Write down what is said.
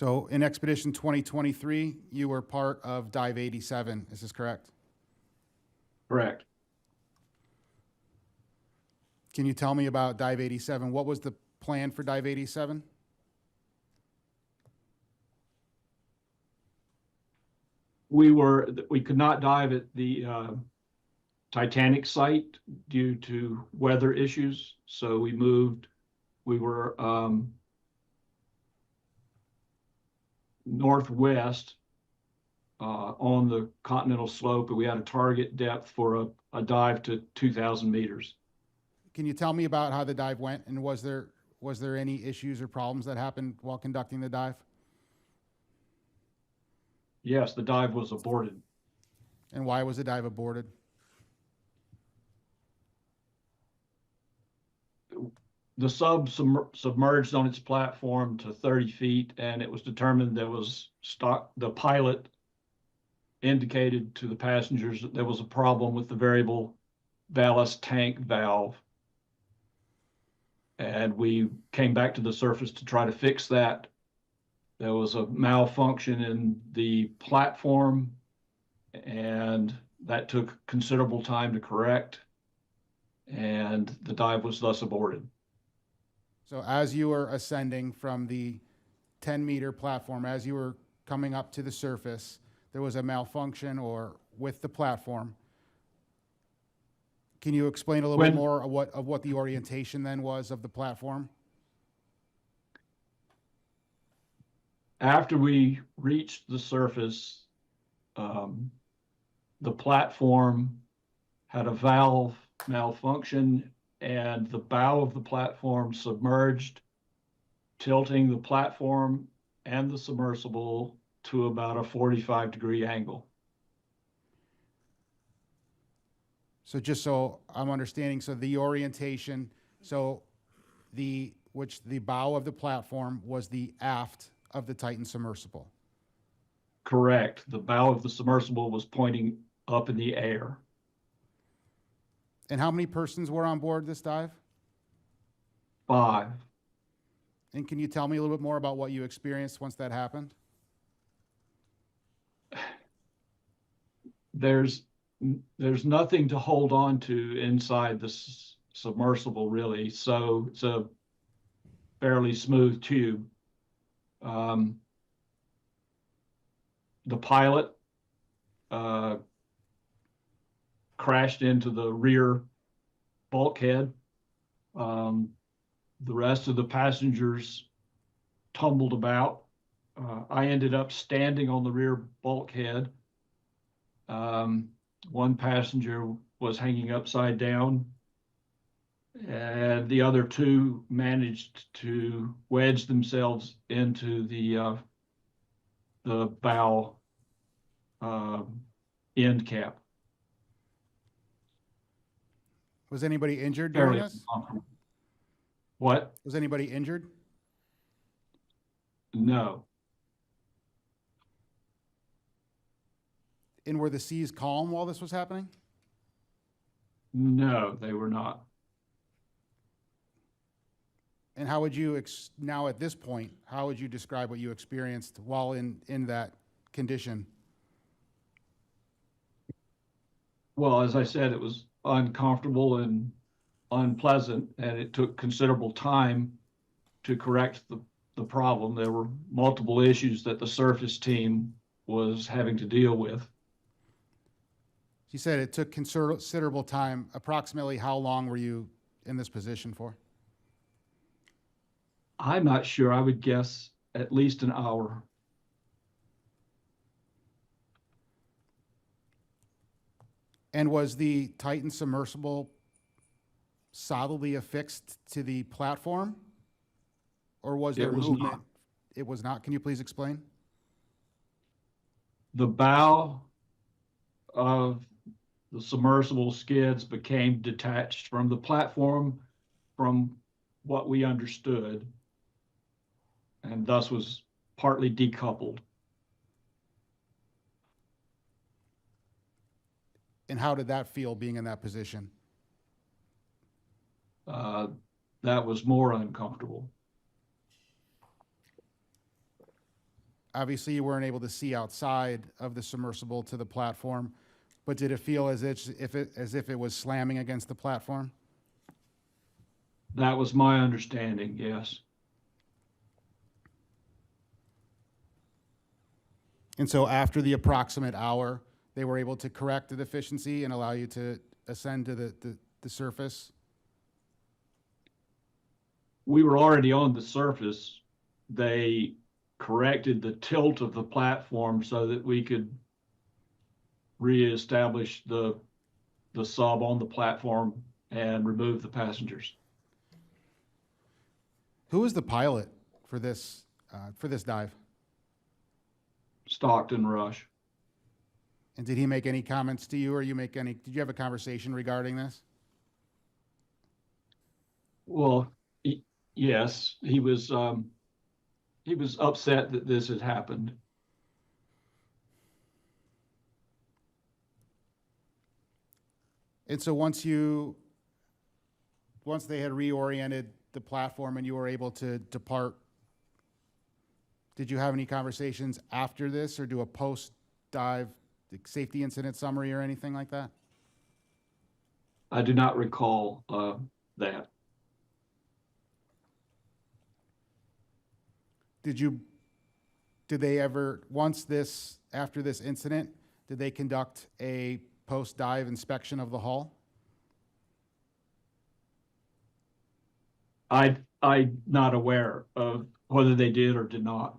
So in Expedition 2023, you were part of Dive 87. Is this correct? Correct. Can you tell me about Dive 87? What was the plan for Dive 87? We could not dive at the Titanic site due to weather issues, so we moved. We were northwest on the continental slope, and we had a target depth for a dive to 2,000 meters. Can you tell me about how the dive went, and was there any issues or problems that happened while conducting the dive? Yes, the dive was aborted. And why was the dive aborted? The submerged on its platform to 30 feet, and it was determined the pilot indicated to the passengers that there was a problem with the variable ballast tank valve. And we came back to the surface to try to fix that. There was a malfunction in the platform, and that took considerable time to correct, and the dive was thus aborted. So as you were ascending from the 10-meter platform, as you were coming up to the surface, there was a malfunction with the platform. Can you explain a little bit more of what the orientation then was of the platform? After we reached the surface, the platform had a valve malfunction, and the bow of the platform submerged, tilting the platform and the submersible to about a 45-degree angle. So just so I'm understanding, so the orientation, which the bow of the platform was the aft of the Titan submersible. Correct. The bow of the submersible was pointing up in the air. And how many persons were on board this dive? 5. And can you tell me a little bit more about what you experienced once that happened? There's nothing to hold on to inside the submersible, really. So it's a fairly smooth tube. The pilot crashed into the rear bulkhead. The rest of the passengers tumbled about. I ended up standing on the rear bulkhead. One passenger was hanging upside down, and the other 2 managed to wedge themselves into the bow end cap. Was anybody injured during this? What? Was anybody injured? No. And were the seas calm while this was happening? No, they were not. And how would you, now at this point, how would you describe what you experienced while in that condition? Well, as I said, it was uncomfortable and unpleasant, and it took considerable time to correct the problem. There were multiple issues that the surface team was having to deal with. You said it took considerable time. Approximately how long were you in this position for? I'm not sure. I would guess at least an hour. And was the Titan submersible solidly affixed to the platform? Or was there movement? Not. It was not. Can you please explain? The bow of the submersible skids became detached from the platform from what we understood, and thus was partly decoupled. And how did that feel being in that position? That was more uncomfortable. obviously you weren't able to see outside of the submersible to the platform, but did it feel as if it was slamming against the platform? That was my understanding, yes. And so after the approximate hour, they were able to correct the deficiency and allow you to ascend to the surface? We were already on the surface. They corrected the tilt of the platform so that we could reestablish the sub on the platform and remove the passengers. Who was the pilot for this dive? Stockton Rush. And did he make any comments to you, or did you have a conversation regarding this? Well, yes, he was upset that this had happened. And so once they had reoriented the platform and you were able to depart, did you have any conversations after this or do a post-dive safety incident summary or anything like that? I do not recall that. Did they ever, after this incident, did they conduct a post-dive inspection of the hull? I'm not aware of whether they did or did not.